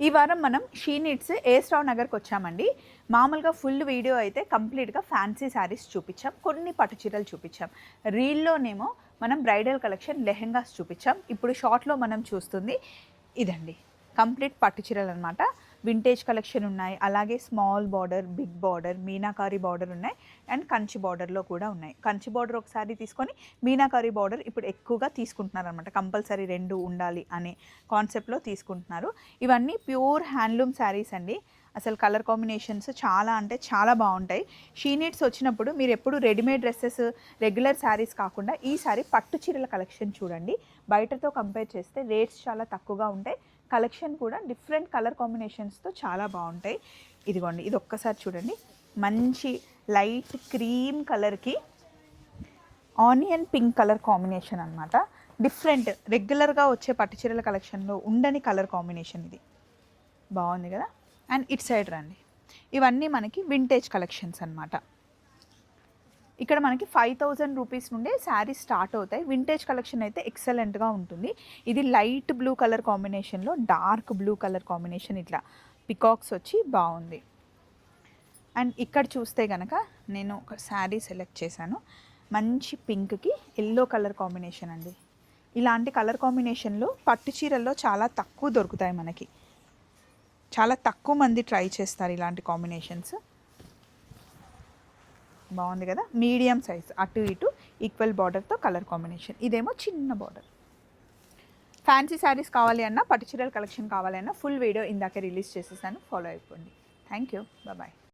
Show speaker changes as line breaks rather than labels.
ఈ వారం మనం షీ నీడ్స్ ఏస్ రావ్ నగర్కి వచ్చామండి. మామూలుగా ఫుల్ వీడియో అయితే కంప్లీట్గా ఫ్యాన్సీ శారీస్ చూపించాం, కొన్ని పట్టు చీరలు చూపించాం. రీల్లోనేమో మనం బ్రైడల్ కలెక్షన్ లెహెంగాస్ చూపించాం. ఇప్పుడు షార్ట్లో మనం చూస్తుంది ఇదండి, కంప్లీట్ పట్టు చీరలు అనమాట. వింటేజ్ కలెక్షన్ ఉన్నాయి, అలాగే స్మాల్ బార్డర్, బిగ్ బార్డర్, మీనాకారి బార్డర్ ఉన్నాయి, అండ్ కంచి బార్డర్లో కూడా ఉన్నాయి. కంచి బార్డర్ ఒకసారి తీసుకొని మీనాకారి బార్డర్ ఇప్పుడు ఎక్కువగా తీసుకుంటున్నారు అనమాట. కంపల్సరీ రెండు ఉండాలి అనే కాన్సెప్ట్లో తీసుకుంటున్నారు. ఇవన్నీ ప్యూర్ హ్యాండ్లూమ్ శారీస్ అండి. అసలు కలర్ కాంబినేషన్స్ చాలా అంటే చాలా బాగుంటాయి. షీ నీడ్స్ వచ్చినప్పుడు మీరు ఎప్పుడు రెడీమేడ్ డ్రెస్సెస్, రెగ్యులర్ శారీస్ కాకుండా ఈసారి పట్టు చీరల కలెక్షన్ చూడండి. బయటతో కంపేర్ చేస్తే రేట్స్ చాలా తక్కువగా ఉంటాయి, కలెక్షన్ కూడా డిఫరెంట్ కలర్ కాంబినేషన్స్తో చాలా బాగుంటాయి. ఇదిగోండి, ఇది ఒక్కసారి చూడండి. మంచి లైట్ క్రీమ్ కలర్కి ఆనియన్ పింక్ కలర్ కాంబినేషన్ అనమాట. డిఫరెంట్, రెగ్యులర్గా వచ్చే పట్టు చీరల కలెక్షన్లో ఉండని కలర్ కాంబినేషన్ ఇది. బాగుంది కదా. అండ్ ఇట్ సైడ్ రండి, ఇవన్నీ మనకి వింటేజ్ కలెక్షన్స్ అనమాట. ఇక్కడ మనకి 5000 రూపీస్ నుండే శారీస్ స్టార్ట్ అవుతాయి. వింటేజ్ కలెక్షన్ అయితే ఎక్సలెంట్గా ఉంటుంది. ఇది లైట్ బ్లూ కలర్ కాంబినేషన్లో డార్క్ బ్లూ కలర్ కాంబినేషన్, ఇట్లా పికాక్స్ వచ్చి బాగుంది. అండ్ ఇక్కడ చూస్తే కనుక నేను ఒక శారీ సెలెక్ట్ చేశాను, మంచి పింక్కి ఎల్లో కలర్ కాంబినేషన్ అండి. ఇలాంటి కలర్ కాంబినేషన్లో పట్టు చీరల్లో చాలా తక్కువ దొరుకుతాయి మనకి. చాలా తక్కువ మంది ట్రై చేస్తారు ఇలాంటి కాంబినేషన్స్. బాగుంది కదా. మీడియం సైజ్, అటు ఇటు ఈక్వల్ బార్డర్తో కలర్ కాంబినేషన్. ఇదేమో చిన్న బార్డర్. ఫ్యాన్సీ శారీస్ కావాలి అన్నా, పట్టు చీరల కలెక్షన్ కావాలి అన్నా ఫుల్ వీడియో ఇందాక రిలీజ్ చేసేసాను, ఫాలో అయిపోండి. Thank you, bye.